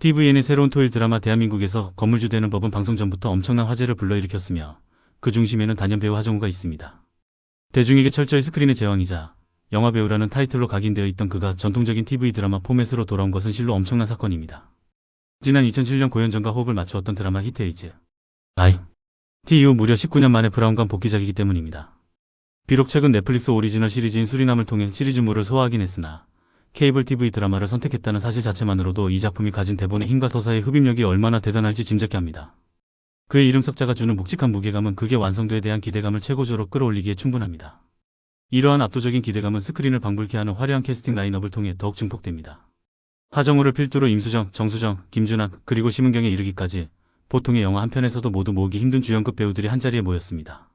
TVN의 새로운 토요일 드라마 대한민국에서 건물주 되는 법은 방송 전부터 엄청난 화제를 불러일으켰으며 그 중심에는 단연 배우 하정우가 있습니다. 대중에게 철저히 스크린의 제왕이자 영화배우라는 타이틀로 각인되어 있던 그가 전통적인 TV 드라마 포맷으로 돌아온 것은 실로 엄청난 사건입니다. 지난 2007년 고현정과 호흡을 맞추었던 드라마 히트에이즈 T 이후 무려 19년 만에 브라운관 복귀작이기 때문입니다. 비록 최근 넷플릭스 오리지널 시리즈인 수리남을 통해 시리즈물을 소화하긴 했으나 케이블 TV 드라마를 선택했다는 사실 자체만으로도 이 작품이 가진 대본의 힘과 서사의 흡입력이 얼마나 대단할지 짐작케 합니다. 그의 이름 석자가 주는 묵직한 무게감은 극의 완성도에 대한 기대감을 최고조로 끌어올리기에 충분합니다. 이러한 압도적인 기대감은 스크린을 방불케 하는 화려한 캐스팅 라인업을 통해 더욱 증폭됩니다. 하정우를 필두로 임수정, 정수정, 김준환, 그리고 심은경에 이르기까지 보통의 영화 한 편에서도 모두 모으기 힘든 주연급 배우들이 한자리에 모였습니다.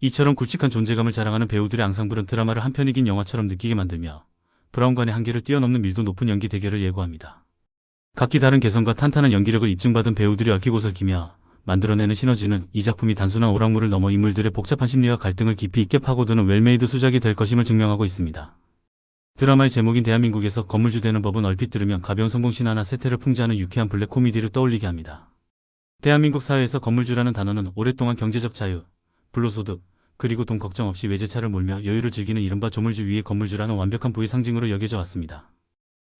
이처럼 굵직한 존재감을 자랑하는 배우들의 앙상블은 드라마를 한 편이 긴 영화처럼 느끼게 만들며 브라운관의 한계를 뛰어넘는 밀도 높은 연기 대결을 예고합니다. 각기 다른 개성과 탄탄한 연기력을 입증받은 배우들이 얽히고 설키며 만들어내는 시너지는 이 작품이 단순한 오락물을 넘어 인물들의 복잡한 심리와 갈등을 깊이 있게 파고드는 웰메이드 수작이 될 것임을 증명하고 있습니다. 드라마의 제목인 대한민국에서 건물주 되는 법은 얼핏 들으면 가벼운 성공신화나 세태를 풍자하는 유쾌한 블랙 코미디를 떠올리게 합니다. 대한민국 사회에서 건물주라는 단어는 오랫동안 경제적 자유, 불로소득, 그리고 돈 걱정 없이 외제차를 몰며 여유를 즐기는 이른바 조물주 위의 건물주라는 완벽한 부의 상징으로 여겨져 왔습니다.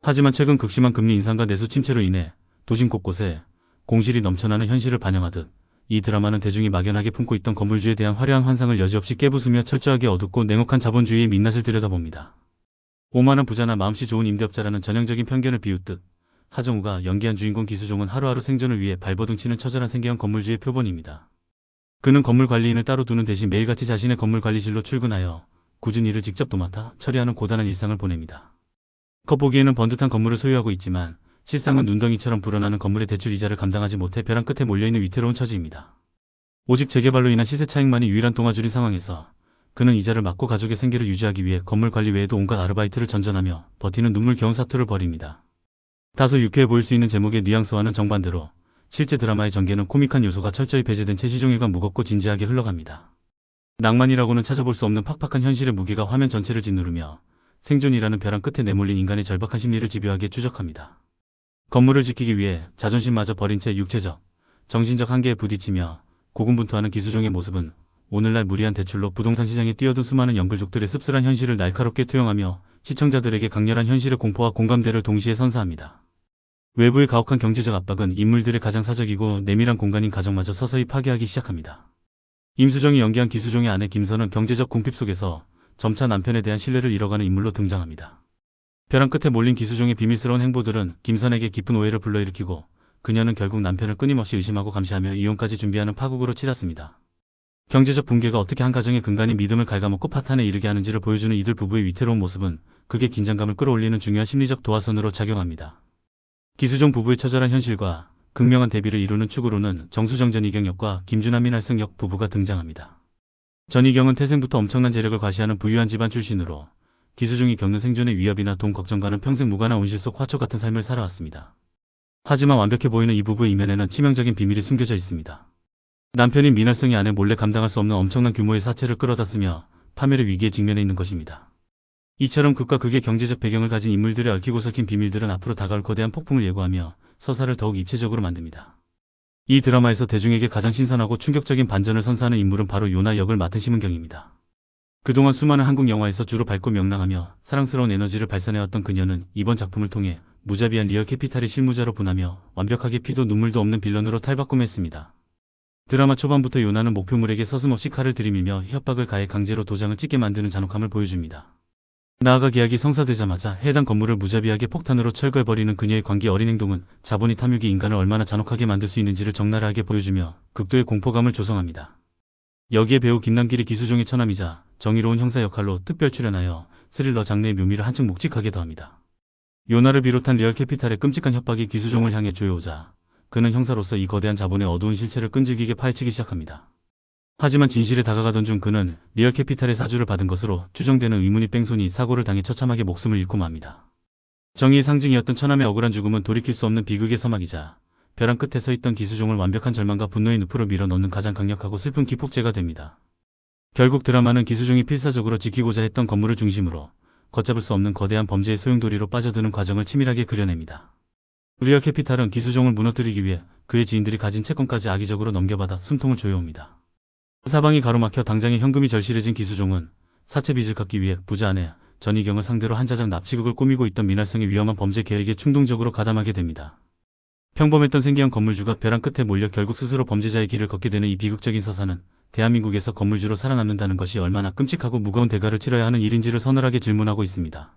하지만 최근 극심한 금리 인상과 내수 침체로 인해 도심 곳곳에 공실이 넘쳐나는 현실을 반영하듯 이 드라마는 대중이 막연하게 품고 있던 건물주에 대한 화려한 환상을 여지없이 깨부수며 철저하게 어둡고 냉혹한 자본주의의 민낯을 들여다봅니다. 오만한 부자나 마음씨 좋은 임대업자라는 전형적인 편견을 비웃듯 하정우가 연기한 주인공 기수종은 하루하루 생존을 위해 발버둥 치는 처절한 생계형 건물주의 표본입니다. 그는 건물 관리인을 따로 두는 대신 매일같이 자신의 건물 관리실로 출근하여 굳은 일을 직접 도맡아 처리하는 고단한 일상을 보냅니다. 겉보기에는 번듯한 건물을 소유하고 있지만 실상은 눈덩이처럼 불어나는 건물의 대출 이자를 감당하지 못해 벼랑 끝에 몰려있는 위태로운 처지입니다. 오직 재개발로 인한 시세 차익만이 유일한 똥아줄인 상황에서 그는 이자를 막고 가족의 생계를 유지하기 위해 건물 관리 외에도 온갖 아르바이트를 전전하며 버티는 눈물겨운 사투를 벌입니다. 다소 유쾌해 보일 수 있는 제목의 뉘앙스와는 정반대로 실제 드라마의 전개는 코믹한 요소가 철저히 배제된 채 시종일관 무겁고 진지하게 흘러갑니다. 낭만이라고는 찾아볼 수 없는 팍팍한 현실의 무게가 화면 전체를 짓누르며 생존이라는 벼랑 끝에 내몰린 인간의 절박한 심리를 집요하게 추적합니다. 건물을 지키기 위해 자존심마저 버린 채 육체적, 정신적 한계에 부딪히며 고군분투하는 기수종의 모습은 오늘날 무리한 대출로 부동산 시장에 뛰어든 수많은 연글족들의 씁쓸한 현실을 날카롭게 투영하며 시청자들에게 강렬한 현실의 공포와 공감대를 동시에 선사합니다. 외부의 가혹한 경제적 압박은 인물들의 가장 사적이고 내밀한 공간인 가정마저 서서히 파괴하기 시작합니다. 임수정이 연기한 기수종의 아내 김선은 경제적 궁핍 속에서 점차 남편에 대한 신뢰를 잃어가는 인물로 등장합니다. 벼랑 끝에 몰린 기수종의 비밀스러운 행보들은 김선에게 깊은 오해를 불러일으키고 그녀는 결국 남편을 끊임없이 의심하고 감시하며 이혼까지 준비하는 파국으로 치닫습니다. 경제적 붕괴가 어떻게 한 가정의 근간인 믿음을 갉아먹고 파탄에 이르게 하는지를 보여주는 이들 부부의 위태로운 모습은 극의 긴장감을 끌어올리는 중요한 심리적 도화선으로 작용합니다. 기수종 부부의 처절한 현실과 극명한 대비를 이루는 축으로는 정수정 전희경 역과 김준하 민할승 역 부부가 등장합니다. 전희경은 태생부터 엄청난 재력을 과시하는 부유한 집안 출신으로 기수종이 겪는 생존의 위협이나 돈 걱정과는 평생 무관한 온실 속 화초 같은 삶을 살아왔습니다. 하지만 완벽해 보이는 이 부부의 이면에는 치명적인 비밀이 숨겨져 있습니다. 남편인 민할승의 아내 몰래 감당할 수 없는 엄청난 규모의 사채를 끌어다 쓰며 파멸의 위기에 직면해 있는 것입니다. 이처럼 극과 극의 경제적 배경을 가진 인물들의 얽히고 설킨 비밀들은 앞으로 다가올 거대한 폭풍을 예고하며 서사를 더욱 입체적으로 만듭니다. 이 드라마에서 대중에게 가장 신선하고 충격적인 반전을 선사하는 인물은 바로 요나 역을 맡은 심은경입니다. 그동안 수많은 한국 영화에서 주로 밝고 명랑하며 사랑스러운 에너지를 발산해왔던 그녀는 이번 작품을 통해 무자비한 리얼 캐피탈의 실무자로 분하며 완벽하게 피도 눈물도 없는 빌런으로 탈바꿈했습니다. 드라마 초반부터 요나는 목표물에게 서슴없이 칼을 들이밀며 협박을 가해 강제로 도장을 찍게 만드는 잔혹함을 보여줍니다. 나아가 계약이 성사되자마자 해당 건물을 무자비하게 폭탄으로 철거해버리는 그녀의 광기 어린 행동은 자본의 탐욕이 인간을 얼마나 잔혹하게 만들 수 있는지를 적나라하게 보여주며 극도의 공포감을 조성합니다. 여기에 배우 김남길이 기수종의 처남이자 정의로운 형사 역할로 특별 출연하여 스릴러 장르의 묘미를 한층 묵직하게 더합니다. 요나를 비롯한 리얼 캐피탈의 끔찍한 협박이 기수종을 향해 조여오자 그는 형사로서 이 거대한 자본의 어두운 실체를 끈질기게 파헤치기 시작합니다. 하지만 진실에 다가가던 중 그는 리얼 캐피탈의 사주를 받은 것으로 추정되는 의문이 뺑소니 사고를 당해 처참하게 목숨을 잃고 맙니다. 정의의 상징이었던 처남의 억울한 죽음은 돌이킬 수 없는 비극의 서막이자 벼랑 끝에 서 있던 기수종을 완벽한 절망과 분노의 늪으로 밀어넣는 가장 강력하고 슬픈 기폭제가 됩니다. 결국 드라마는 기수종이 필사적으로 지키고자 했던 건물을 중심으로 걷잡을 수 없는 거대한 범죄의 소용돌이로 빠져드는 과정을 치밀하게 그려냅니다. 우리아 캐피탈은 기수종을 무너뜨리기 위해 그의 지인들이 가진 채권까지 악의적으로 넘겨받아 숨통을 조여옵니다. 사방이 가로막혀 당장에 현금이 절실해진 기수종은 사채 빚을 갚기 위해 부자 아내 전희경을 상대로 한자장 납치극을 꾸미고 있던 미날성의 위험한 범죄 계획에 충동적으로 가담하게 됩니다. 평범했던 생계형 건물주가 벼랑 끝에 몰려 결국 스스로 범죄자의 길을 걷게 되는 이 비극적인 서사는 대한민국에서 건물주로 살아남는다는 것이 얼마나 끔찍하고 무거운 대가를 치러야 하는 일인지를 서늘하게 질문하고 있습니다.